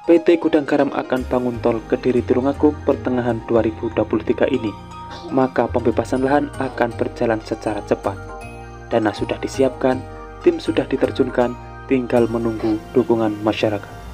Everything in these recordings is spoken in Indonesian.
PT Gudang Garam akan bangun tol Kediri Tulungagung pertengahan 2023 ini, maka pembebasan lahan akan berjalan secara cepat. Dana sudah disiapkan, tim sudah diterjunkan, tinggal menunggu dukungan masyarakat.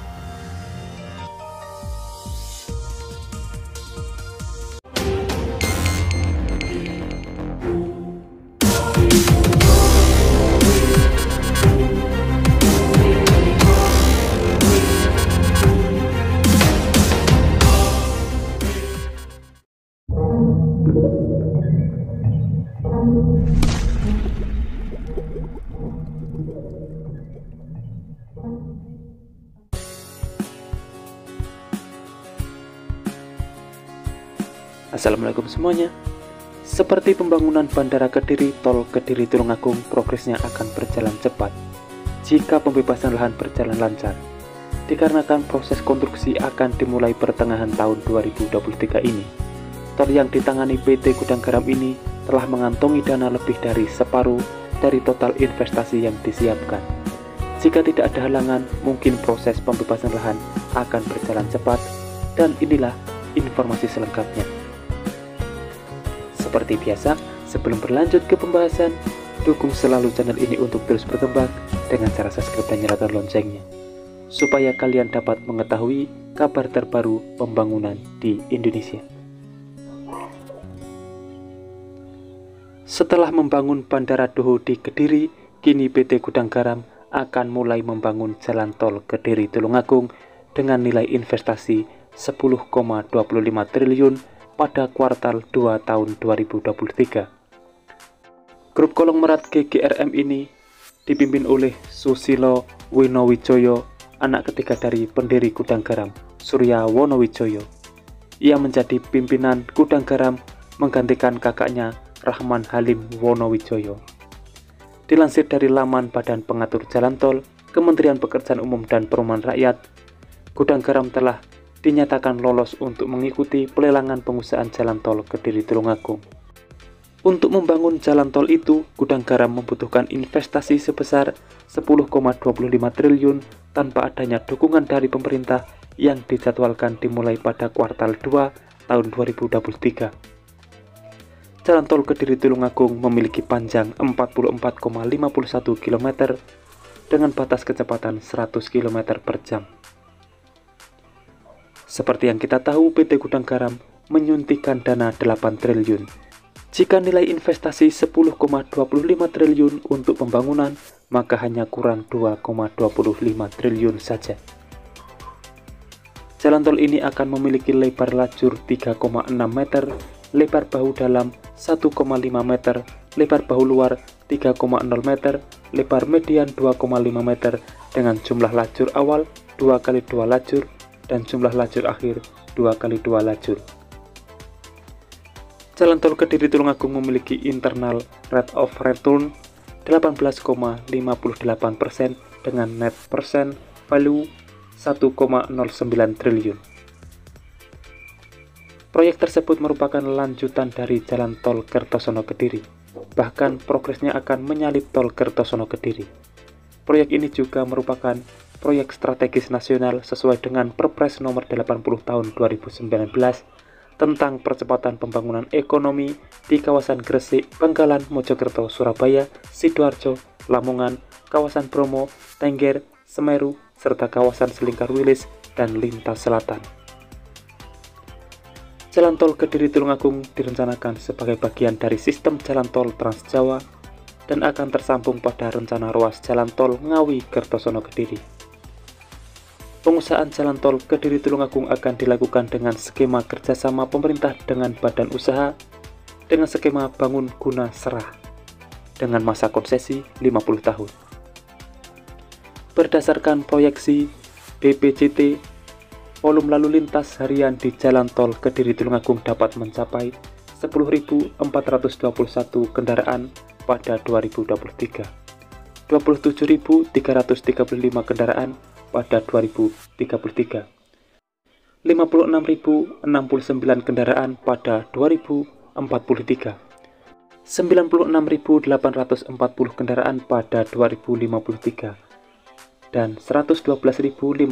Assalamualaikum semuanya. Seperti pembangunan Bandara Kediri, tol Kediri Tulungagung progresnya akan berjalan cepat jika pembebasan lahan berjalan lancar, dikarenakan proses konstruksi akan dimulai pertengahan tahun 2023 ini. Tol yang ditangani PT Gudang Garam ini telah mengantongi dana lebih dari separuh dari total investasi yang disiapkan. Jika tidak ada halangan, mungkin proses pembebasan lahan akan berjalan cepat, dan inilah informasi selengkapnya. Seperti biasa, sebelum berlanjut ke pembahasan, dukung selalu channel ini untuk terus berkembang dengan cara subscribe dan nyalakan loncengnya, supaya kalian dapat mengetahui kabar terbaru pembangunan di Indonesia. Setelah membangun Bandara Doho di Kediri, kini PT Gudang Garam akan mulai membangun jalan tol Kediri Tulungagung dengan nilai investasi 10,25 triliun pada kuartal 2 tahun 2023. Grup Kolongmerat GGRM ini dipimpin oleh Susilo Winowijoyo, anak ketiga dari pendiri Gudang Garam, Surya Wonowijoyo. Ia menjadi pimpinan Gudang Garam menggantikan kakaknya Rahman Halim Wonowijoyo. Dilansir dari laman Badan Pengatur Jalan Tol, Kementerian Pekerjaan Umum dan Perumahan Rakyat, Gudang Garam telah dinyatakan lolos untuk mengikuti pelelangan pengusahaan jalan tol Kediri Tulungagung. Untuk membangun jalan tol itu, Gudang Garam membutuhkan investasi sebesar 10,25 triliun tanpa adanya dukungan dari pemerintah yang dijadwalkan dimulai pada kuartal 2 tahun 2023. Jalan tol Kediri Tulungagung memiliki panjang 44,51 km dengan batas kecepatan 100 km per jam. Seperti yang kita tahu, PT Gudang Garam menyuntikkan dana 8 triliun. Jika nilai investasi 10,25 triliun untuk pembangunan, maka hanya kurang 2,25 triliun saja. Jalan tol ini akan memiliki lebar lajur 3,6 meter, lebar bahu dalam 1,5 meter, lebar bahu luar 3,0 meter, lebar median 2,5 meter dengan jumlah lajur awal 2x2 lajur dan jumlah lajur akhir 2x2 lajur. Jalan tol Kediri Tulungagung memiliki internal rate of return 18,58% dengan net present value 1,09 triliun. Proyek tersebut merupakan lanjutan dari jalan tol Kertosono Kediri. Bahkan progresnya akan menyalip tol Kertosono Kediri. Proyek ini juga merupakan proyek strategis nasional sesuai dengan Perpres nomor 80 tahun 2019 tentang percepatan pembangunan ekonomi di kawasan Gresik, Bangkalan, Mojokerto, Surabaya, Sidoarjo, Lamongan, kawasan Bromo, Tengger, Semeru, serta kawasan Selingkar Wilis dan Lintas Selatan. Jalan tol Kediri Tulungagung direncanakan sebagai bagian dari sistem jalan tol Trans Jawa dan akan tersambung pada rencana ruas jalan tol Ngawi Kertosono Kediri. Pengusahaan jalan tol Kediri Tulungagung akan dilakukan dengan skema kerjasama pemerintah dengan badan usaha dengan skema bangun guna serah dengan masa konsesi 50 tahun. Berdasarkan proyeksi BPJT, volume lalu lintas harian di jalan tol Kediri Tulungagung dapat mencapai 10.421 kendaraan pada 2023, 27.335 kendaraan pada 2033, 56.069 kendaraan pada 2043, 96.840 kendaraan pada 2053, dan 112.535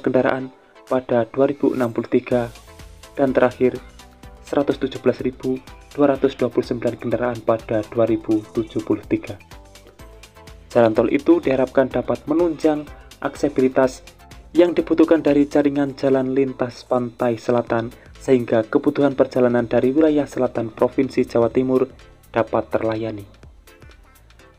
kendaraan pada 2063, dan terakhir 117.229 kendaraan pada 2073. Jalan tol itu diharapkan dapat menunjang aksesibilitas yang dibutuhkan dari jaringan jalan lintas pantai selatan, sehingga kebutuhan perjalanan dari wilayah selatan Provinsi Jawa Timur dapat terlayani.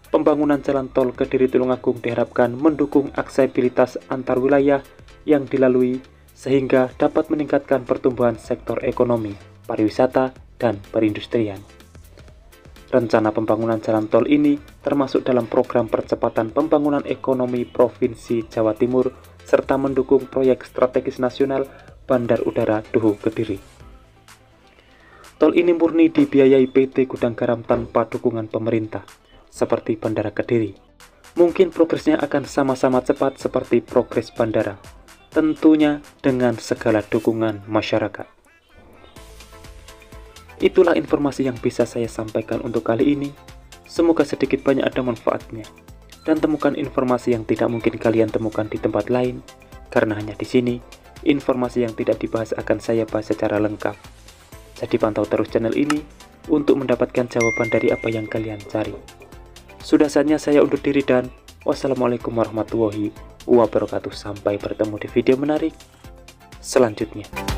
Pembangunan jalan tol Kediri Tulungagung diharapkan mendukung aksesibilitas antar wilayah yang dilalui, sehingga dapat meningkatkan pertumbuhan sektor ekonomi, pariwisata, dan perindustrian. Rencana pembangunan jalan tol ini termasuk dalam program percepatan pembangunan ekonomi Provinsi Jawa Timur serta mendukung proyek strategis nasional Bandar Udara Duhu Kediri. Tol ini murni dibiayai PT Gudang Garam tanpa dukungan pemerintah, seperti Bandara Kediri. Mungkin progresnya akan sama-sama cepat seperti progres bandara, tentunya dengan segala dukungan masyarakat. Itulah informasi yang bisa saya sampaikan untuk kali ini. Semoga sedikit banyak ada manfaatnya. Dan temukan informasi yang tidak mungkin kalian temukan di tempat lain, karena hanya di sini, informasi yang tidak dibahas akan saya bahas secara lengkap. Jadi pantau terus channel ini untuk mendapatkan jawaban dari apa yang kalian cari. Sudah saatnya saya undur diri dan wassalamualaikum warahmatullahi wabarakatuh. Sampai bertemu di video menarik selanjutnya.